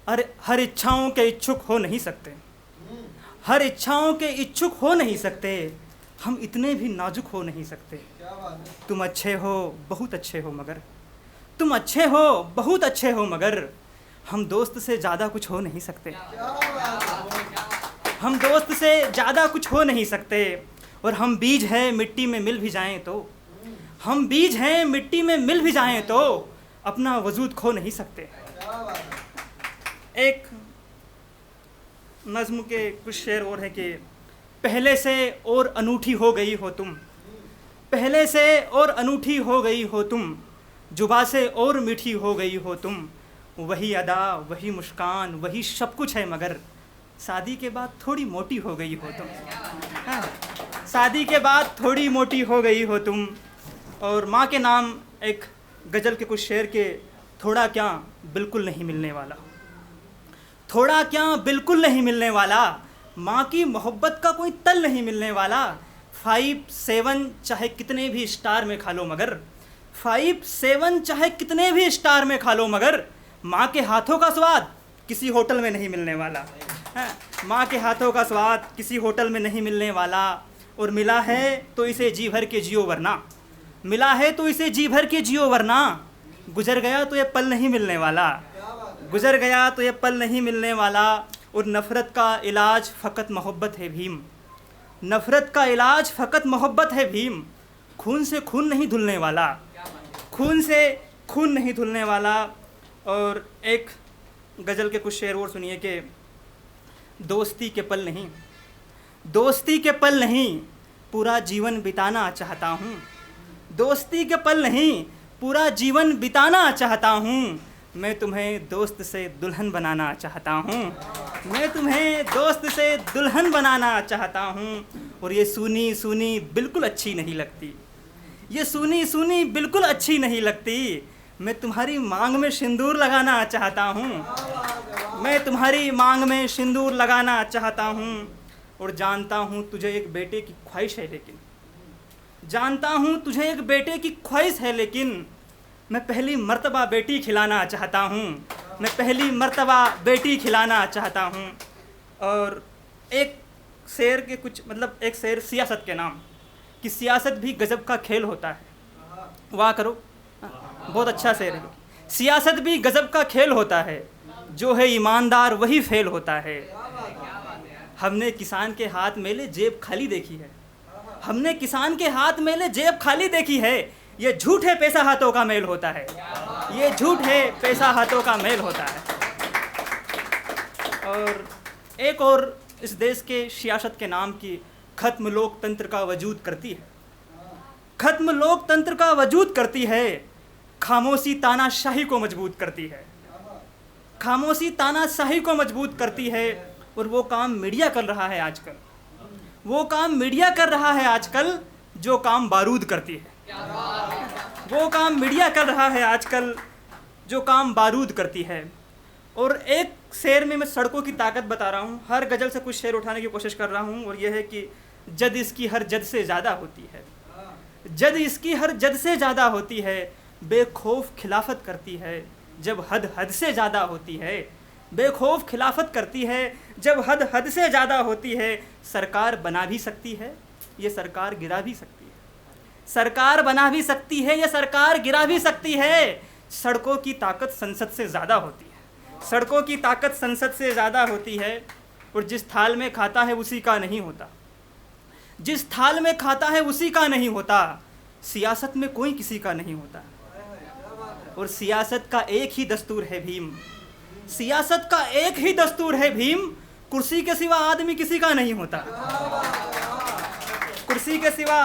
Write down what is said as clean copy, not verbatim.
अरे हर इच्छाओं के इच्छुक हो नहीं सकते, हर इच्छाओं के इच्छुक हो नहीं सकते, हम इतने भी नाजुक हो नहीं सकते। तुम अच्छे हो, बहुत अच्छे हो, मगर तुम अच्छे हो, बहुत अच्छे हो, मगर हम दोस्त से ज़्यादा कुछ हो नहीं सकते। हम दोस्त से ज़्यादा कुछ हो नहीं सकते। और हम बीज हैं, मिट्टी में मिल भी जाएं तो, हम बीज हैं, मिट्टी में मिल भी जाएं तो अपना वजूद खो नहीं सकते। एक नज़्म के कुछ शेर और है कि पहले से और अनूठी हो गई हो तुम, पहले से और अनूठी हो गई हो तुम, जुबा से और मीठी हो गई हो तुम। वही अदा, वही मुस्कान, वही सब कुछ है, मगर शादी के बाद थोड़ी मोटी हो गई हो तुम। हाँ, शादी के बाद थोड़ी मोटी हो गई हो तुम। और माँ के नाम एक गज़ल के कुछ शेर के, थोड़ा क्या बिल्कुल नहीं मिलने वाला, थोड़ा क्या बिल्कुल नहीं मिलने वाला, माँ की मोहब्बत का कोई तल नहीं मिलने वाला। 5-7 चाहे कितने भी स्टार में खा लो, मगर 5-7 चाहे कितने भी स्टार में खा लो, मगर माँ के हाथों का स्वाद किसी होटल में नहीं मिलने वाला है। माँ के हाथों का स्वाद किसी होटल में नहीं मिलने वाला। और मिला है तो इसे जी भर के जियो, वरना मिला है तो इसे जी भर के जियो, वरना गुजर गया तो ये पल नहीं मिलने वाला, गुजर गया तो ये पल नहीं मिलने वाला। और नफ़रत का इलाज फ़कत मोहब्बत है भीम, नफ़रत का इलाज फ़कत मोहब्बत है भीम। खून से खून नहीं धुलने वाला, खून से खून नहीं धुलने वाला। और एक गज़ल के कुछ शेर और सुनिए कि दोस्ती के पल नहीं, दोस्ती के पल नहीं, पूरा जीवन बिताना चाहता हूँ, दोस्ती के पल नहीं, पूरा जीवन बिताना चाहता हूँ। मैं तुम्हें दोस्त से दुल्हन बनाना चाहता हूँ, मैं तुम्हें दोस्त से दुल्हन बनाना चाहता हूँ। और ये सूनी सूनी बिल्कुल अच्छी नहीं लगती, ये सूनी सूनी बिल्कुल अच्छी नहीं लगती। मैं तुम्हारी मांग में सिंदूर लगाना चाहता हूँ, मैं तुम्हारी मांग में सिंदूर लगाना चाहता हूँ। और जानता हूँ तुझे एक बेटे की ख्वाहिश है, लेकिन जानता हूँ तुझे एक बेटे की ख्वाहिश है, लेकिन मैं पहली मर्तबा बेटी खिलाना चाहता हूँ, मैं पहली मर्तबा बेटी खिलाना चाहता हूँ। और एक शेर के कुछ मतलब एक शेर सियासत के नाम कि सियासत भी गज़ब का खेल होता है। वाह करो, बहुत अच्छा शेर है। सियासत भी गज़ब का खेल होता है, जो है ईमानदार वही फेल होता है। हमने किसान के हाथ मेले जेब खाली देखी है, हमने किसान के हाथ मेले जेब खाली देखी है। ये झूठ है पैसा हाथों का मेल होता है, ये झूठ है पैसा हाथों का मेल होता है। और एक और इस देश के सियासत के नाम की ख़त्म लोकतंत्र का वजूद करती है, ख़त्म लोकतंत्र का वजूद करती है। खामोशी तानाशाही को मजबूत करती है, खामोशी तानाशाही को मजबूत करती है। और वो काम मीडिया कर रहा है आजकल, वो काम मीडिया कर रहा है आजकल जो काम बारूद करती है, वो काम मीडिया कर रहा है आजकल जो काम बारूद करती है। और एक शेर में मैं सड़कों की ताकत बता रहा हूँ, हर गज़ल से कुछ शेर उठाने की कोशिश कर रहा हूँ। और यह है कि जद इसकी हर जद से ज़्यादा होती है, जद इसकी हर जद से ज़्यादा होती है। बेखौफ खिलाफत करती है जब हद हद से ज़्यादा होती है, बेखौफ खिलाफत करती है जब हद हद से ज़्यादा होती है। सरकार बना भी सकती है, ये सरकार गिरा भी सकती है, सरकार बना भी सकती है, ये सरकार गिरा भी सकती है। सड़कों की ताकत संसद से ज़्यादा होती है, सड़कों की ताकत संसद से ज़्यादा होती है। और जिस थाल में खाता है उसी का नहीं होता, जिस थाल में खाता है उसी का नहीं होता। सियासत में कोई किसी का नहीं होता। और सियासत का एक ही दस्तूर है भीम, सियासत का एक ही दस्तूर है भीम, कुर्सी के सिवा आदमी किसी का नहीं होता, कुर्सी के सिवा